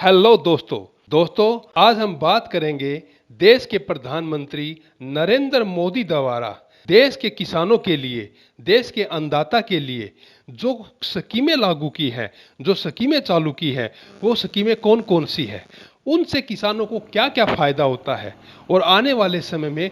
Hello दोस्तों आज हम बात करेंगे देश के प्रधानमंत्री नरेंद्र मोदी द्वारा देश के किसानों के लिए, देश के अन्नदाता के लिए जो स्कीमें लागू की हैं, जो स्कीमें चालू की हैं, वो स्कीमें कौन कौन सी है, उनसे किसानों को क्या क्या फायदा होता है और आने वाले समय में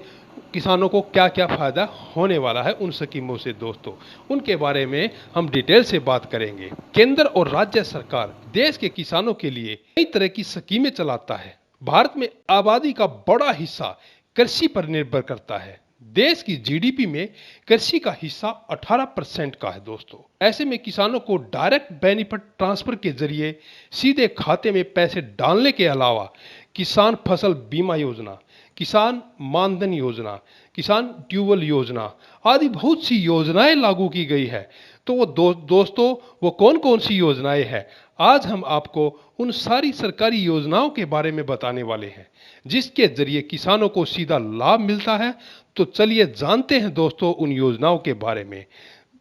किसानों को क्या क्या फायदा होने वाला है उन स्कीमों से। दोस्तों, उनके बारे में हम डिटेल से बात करेंगे। केंद्र और राज्य सरकार देश के किसानों के लिए कई तरह की स्कीमें चलाता है। भारत में आबादी का बड़ा हिस्सा कृषि पर निर्भर करता है। देश की जीडीपी में कृषि का हिस्सा 18% का है। दोस्तों, ऐसे में किसानों को डायरेक्ट बेनिफिट ट्रांसफर के जरिए सीधे खाते में पैसे डालने के अलावा किसान फसल बीमा योजना, किसान मानधन योजना, किसान ट्यूबवेल योजना आदि बहुत सी योजनाएं लागू की गई है। तो वो दोस्तों वो कौन कौन सी योजनाएं हैं, आज हम आपको उन सारी सरकारी योजनाओं के बारे में बताने वाले हैं जिसके जरिए किसानों को सीधा लाभ मिलता है। तो चलिए जानते हैं दोस्तों उन योजनाओं के बारे में।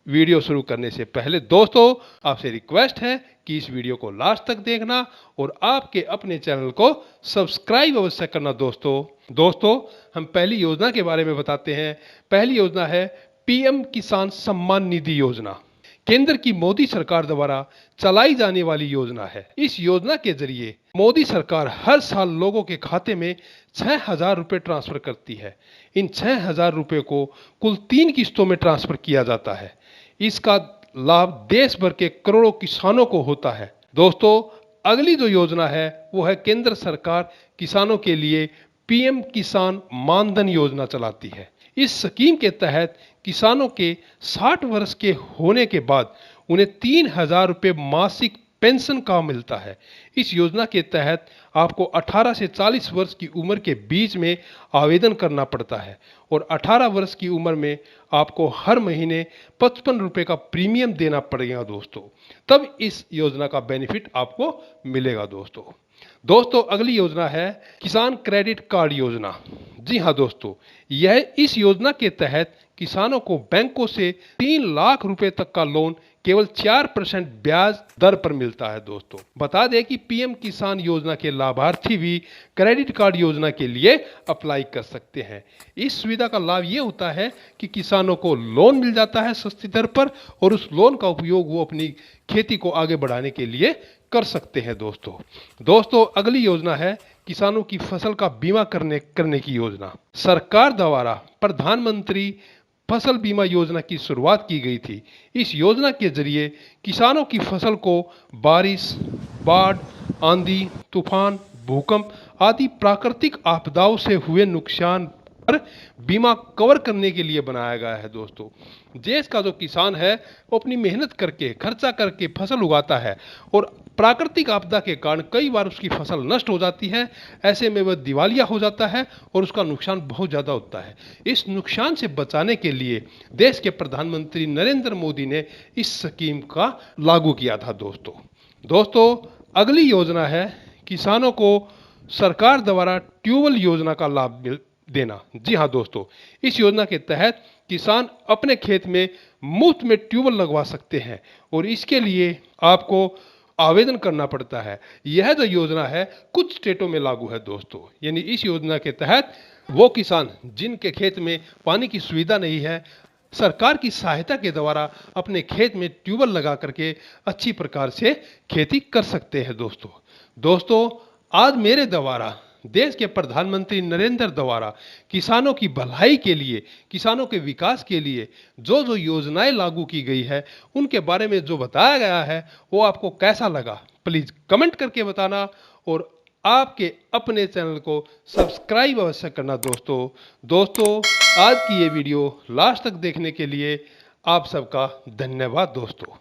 वीडियो शुरू करने से पहले दोस्तों आपसे रिक्वेस्ट है कि इस वीडियो को लास्ट तक देखना और आपके अपने चैनल को सब्सक्राइब अवश्य करना। दोस्तों हम पहली योजना के बारे में बताते हैं। पहली योजना है पीएम किसान सम्मान निधि योजना। केंद्र की मोदी सरकार द्वारा चलाई जाने वाली योजना है। इस योजना के जरिए मोदी सरकार हर साल लोगों के खाते में 6,000 रुपये ट्रांसफर करती है। इन 6,000 रुपये को कुल 3 किस्तों में ट्रांसफर किया जाता है। इसका लाभ देश भर के करोड़ों किसानों को होता है। दोस्तों, अगली जो योजना है वो है केंद्र सरकार किसानों के लिए पीएम किसान मानधन योजना चलाती है। इस स्कीम के तहत किसानों के 60 वर्ष के होने के बाद उन्हें 3,000 रुपये मासिक पेंशन का मिलता है। इस योजना के तहत आपको 18 से 40 वर्ष की उम्र के बीच में आवेदन करना पड़ता है और 18 वर्ष की उम्र में आपको हर महीने 55 रुपये का प्रीमियम देना पड़ेगा दोस्तों, तब इस योजना का बेनिफिट आपको मिलेगा। दोस्तों अगली योजना है किसान क्रेडिट कार्ड योजना। जी हाँ दोस्तों, यह इस योजना के तहत किसानों को बैंकों से 3 लाख रुपए तक का लोन केवल 4% ब्याज दर पर मिलता है। दोस्तों, बता दें कि पीएम किसान योजना के लाभार्थी भी क्रेडिट कार्ड योजना के लिए अप्लाई कर सकते हैं। इस सुविधा का लाभ ये होता है कि किसानों को लोन मिल जाता है सस्ती दर पर और उस लोन का उपयोग वो अपनी खेती को आगे बढ़ाने के लिए कर सकते हैं। दोस्तों अगली योजना है किसानों की फसल का बीमा करने की योजना। सरकार द्वारा प्रधानमंत्री फसल बीमा योजना की शुरुआत की गई थी। इस योजना के जरिए किसानों की फसल को बारिश, बाढ़, आंधी, तूफान, भूकंप आदि प्राकृतिक आपदाओं से हुए नुकसान पर बीमा कवर करने के लिए बनाया गया है। दोस्तों, देश का जो किसान है वो अपनी मेहनत करके, खर्चा करके फसल उगाता है और प्राकृतिक आपदा के कारण कई बार उसकी फसल नष्ट हो जाती है। ऐसे में वह दिवालिया हो जाता है और उसका नुकसान बहुत ज़्यादा होता है। इस नुकसान से बचाने के लिए देश के प्रधानमंत्री नरेंद्र मोदी ने इस स्कीम का लागू किया था। दोस्तों अगली योजना है किसानों को सरकार द्वारा ट्यूबवेल योजना का लाभ देना। जी हाँ दोस्तों, इस योजना के तहत किसान अपने खेत में मुफ्त में ट्यूबवेल लगवा सकते हैं और इसके लिए आपको आवेदन करना पड़ता है। यह जो योजना है कुछ स्टेटों में लागू है दोस्तों, यानी इस योजना के तहत वो किसान जिनके खेत में पानी की सुविधा नहीं है, सरकार की सहायता के द्वारा अपने खेत में ट्यूबवेल लगा करके अच्छी प्रकार से खेती कर सकते हैं। दोस्तों आज मेरे द्वारा देश के प्रधानमंत्री नरेंद्र द्वारा किसानों की भलाई के लिए, किसानों के विकास के लिए जो जो योजनाएं लागू की गई है उनके बारे में जो बताया गया है वो आपको कैसा लगा प्लीज़ कमेंट करके बताना और आपके अपने चैनल को सब्सक्राइब अवश्य करना। दोस्तों आज की ये वीडियो लास्ट तक देखने के लिए आप सबका धन्यवाद। दोस्तों।